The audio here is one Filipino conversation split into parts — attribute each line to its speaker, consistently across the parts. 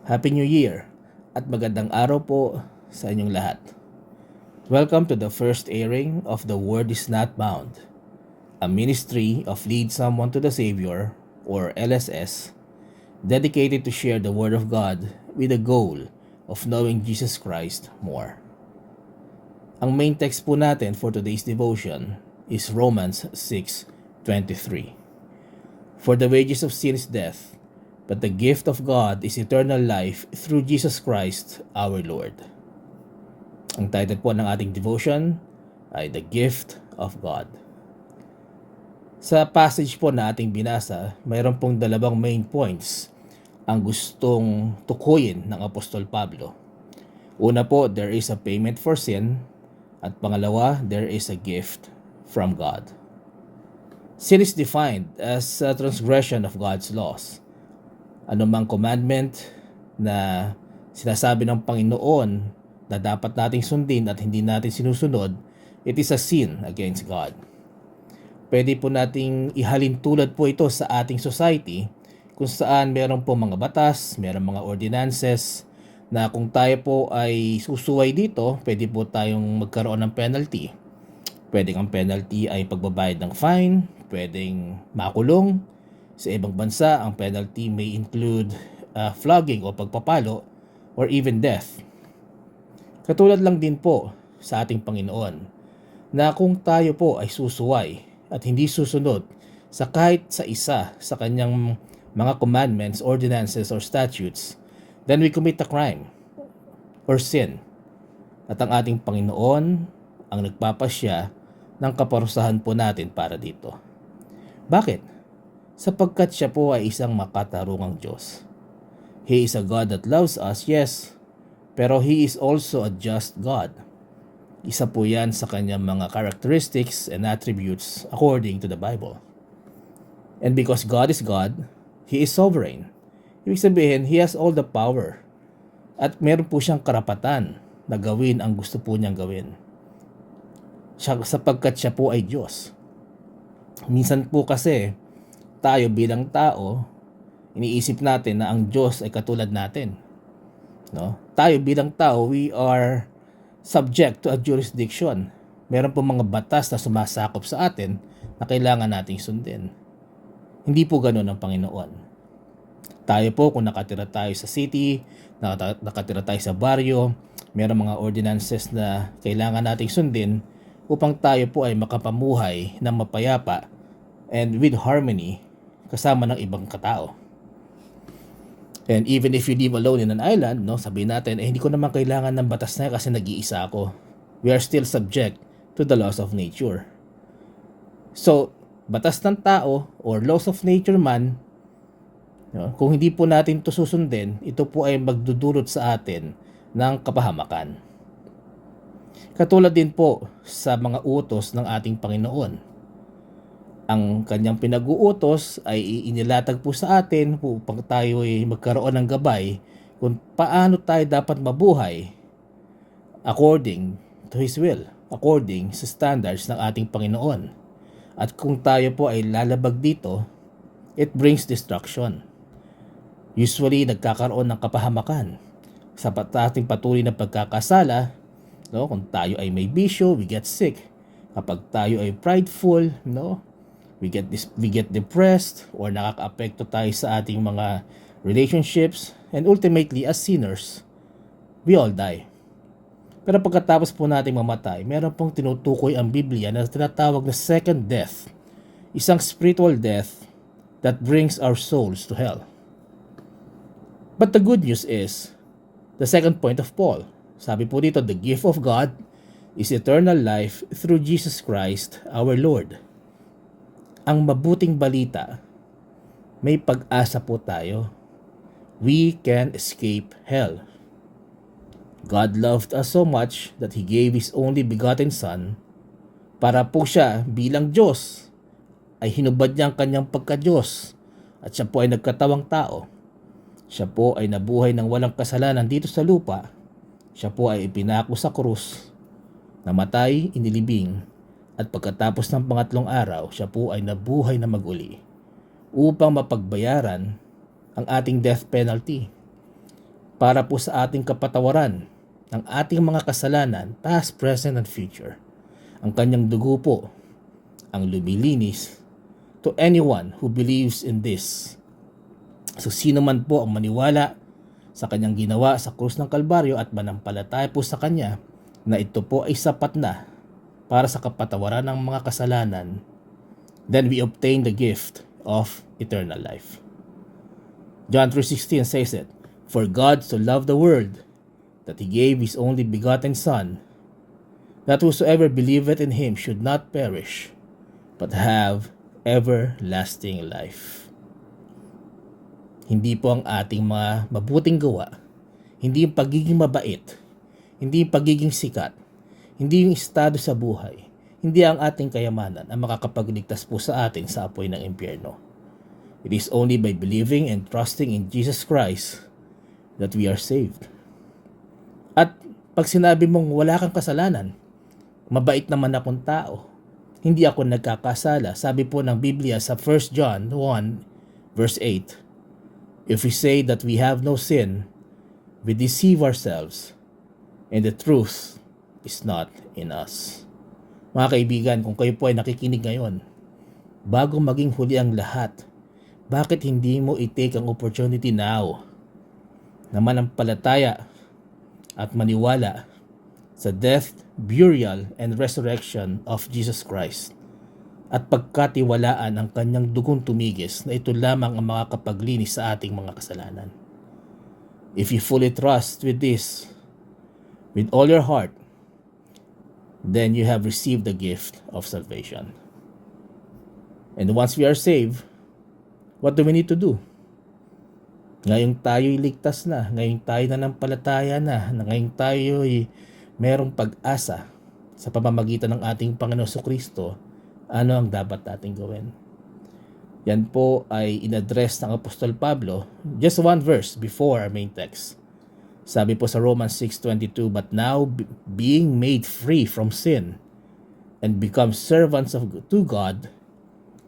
Speaker 1: Happy New Year at magandang araw po sa inyong lahat. Welcome to the first airing of The Word is Not Bound, a ministry of Lead Someone to the Savior, or LSS, dedicated to share the Word of God with the goal of knowing Jesus Christ more. Ang main text po natin for today's devotion is Romans 6:23. For the wages of sin is death, but the gift of God is eternal life through Jesus Christ our Lord. Ang title po ng ating devotion ay The Gift of God. Sa passage po na ating binasa, mayroon pong dalawang main points ang gustong tukuyin ng Apostol Pablo. Una po, there is a payment for sin, at pangalawa, there is a gift from God. Sin is defined as a transgression of God's laws. Anumang commandment na sinasabi ng Panginoon na dapat nating sundin at hindi natin sinusunod, it is a sin against God. Pwede po nating ihalin tulad po ito sa ating society kung saan meron po mga batas, meron mga ordinances na kung tayo po ay susuway dito, pwede po tayong magkaroon ng penalty. Pwedeng ang penalty ay pagbabayad ng fine, pwedeng makulong. Sa ibang bansa, ang penalty may include flogging o pagpapalo or even death. Katulad lang din po sa ating Panginoon na kung tayo po ay susuway at hindi susunod sa kahit sa isa sa kanyang mga commandments, ordinances, or statutes, then we commit a crime or sin. At ang ating Panginoon ang nagpapasya ng kaparusahan po natin para dito. Bakit? Sapagkat siya po ay isang makatarungang Diyos. He is a God that loves us, yes, pero He is also a just God. Isa po yan sa kanyang mga characteristics and attributes according to the Bible. And because God is God, He is sovereign. Ibig sabihin, He has all the power. At meron po siyang karapatan na gawin ang gusto po niyang gawin. Sapagkat siya po ay Diyos. Minsan po kasi, tayo bilang tao, iniisip natin na ang Diyos ay katulad natin. No? Tayo bilang tao, we are subject to a jurisdiction. Meron po mga batas na sumasakop sa atin na kailangan nating sundin. Hindi po ganoon ang Panginoon. Tayo po, kung nakatira tayo sa city, nakatira tayo sa baryo, meron mga ordinances na kailangan nating sundin upang tayo po ay makapamuhay ng mapayapa and with harmony kasama ng ibang katao. And even if you live alone in an island, no, sabihin natin, hindi ko naman kailangan ng batas na kasi nag-iisa ako. We are still subject to the laws of nature. So, batas ng tao or laws of nature man, no, kung hindi po natin ito susundin, ito po ay magdudulot sa atin ng kapahamakan. Katulad din po sa mga utos ng ating Panginoon. Ang kanyang pinag-uutos ay inilatag po sa atin upang tayo ay magkaroon ng gabay kung paano tayo dapat mabuhay according to His will, according sa standards ng ating Panginoon. At kung tayo po ay lalabag dito, it brings destruction. Usually, nagkakaroon ng kapahamakan sa ating patuloy na pagkakasala. No, kung tayo ay may bisyo, we get sick. Kapag tayo ay prideful, no, we get depressed or nakakaapekto tayo sa ating mga relationships, and ultimately as sinners, we all die. Pero pagkatapos po nating mamatay, meron pong tinutukoy ang Biblia na tinatawag na second death, isang spiritual death that brings our souls to hell. But the good news is the second point of Paul. Sabi po dito, the gift of God is eternal life through Jesus Christ our Lord. Ang mabuting balita, may pag-asa po tayo. We can escape hell. God loved us so much that He gave His only begotten Son para po siya bilang Diyos ay hinubad niya ang kanyang pagka-Diyos at siya po ay nagkatawang tao. Siya po ay nabuhay ng walang kasalanan dito sa lupa. Siya po ay ipinako sa krus, namatay, inilibing, at pagkatapos ng pangatlong araw, siya po ay nabuhay na mag-uli upang mapagbayaran ang ating death penalty. para po sa ating kapatawaran ng ating mga kasalanan, past, present, and future. Ang kanyang dugo po ang lumilinis to anyone who believes in this. So sino man po ang maniwala sa kanyang ginawa sa krus ng Kalbaryo at manampalataya po sa kanya na ito po ay sapat na para sa kapatawaran ng mga kasalanan, then we obtain the gift of eternal life. John 3:16 says it, "For God so loved the world that He gave His only begotten Son, that whosoever believeth in Him should not perish, but have everlasting life." Hindi po ang ating mga mabuting gawa, hindi yung pagiging mabait, hindi yung pagiging sikat, hindi yung estado sa buhay, hindi ang ating kayamanan ang makakapagligtas po sa atin sa apoy ng impyerno. It is only by believing and trusting in Jesus Christ that we are saved. At pag sinabi mong wala kang kasalanan, mabait naman akong tao, hindi ako nagkakasala, sabi po ng Biblia sa 1 John 1 verse 8, "If we say that we have no sin, we deceive ourselves, and the truth is not in us." Mga kaibigan, kung kayo po ay nakikinig ngayon, bago maging huli ang lahat, bakit hindi mo i-take ang opportunity now na manampalataya at maniwala sa death, burial, and resurrection of Jesus Christ at pagkatiwalaan ang kanyang dugong tumigis na ito lamang ang makakapaglinis sa ating mga kasalanan? If you fully trust with this, with all your heart, then you have received the gift of salvation. And once we are saved, what do we need to do? Ngayong tayo'y ligtas na, ngayong tayo nanampalataya na, ngayong tayo'y merong pag-asa sa pamamagitan ng ating Panginoon Jesucristo, ano ang dapat nating gawin? Yan po ay inaddress ng Apostol Pablo, just one verse before our main text. Sabi po sa Romans 6:22, "But now, being made free from sin and become servants to God,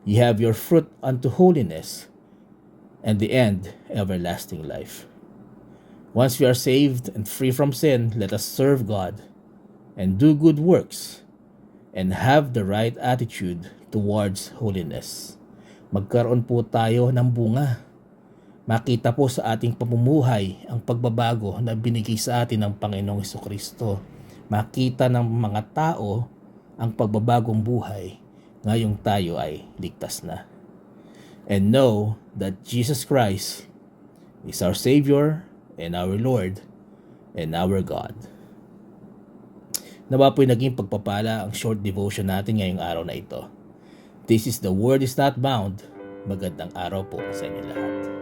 Speaker 1: ye have your fruit unto holiness, and the end, everlasting life." Once we are saved and free from sin, let us serve God and do good works and have the right attitude towards holiness. Magkaroon po tayo ng bunga. Makita po sa ating pamumuhay ang pagbabago na binigay sa atin ng Panginoong Jesucristo. Makita ng mga tao ang pagbabagong buhay ngayong tayo ay ligtas na. And know that Jesus Christ is our Savior and our Lord and our God. Nawa po'y naging pagpapala ang short devotion natin ngayong araw na ito. This is The Word is Not Bound. Magandang araw po sa inyo lahat.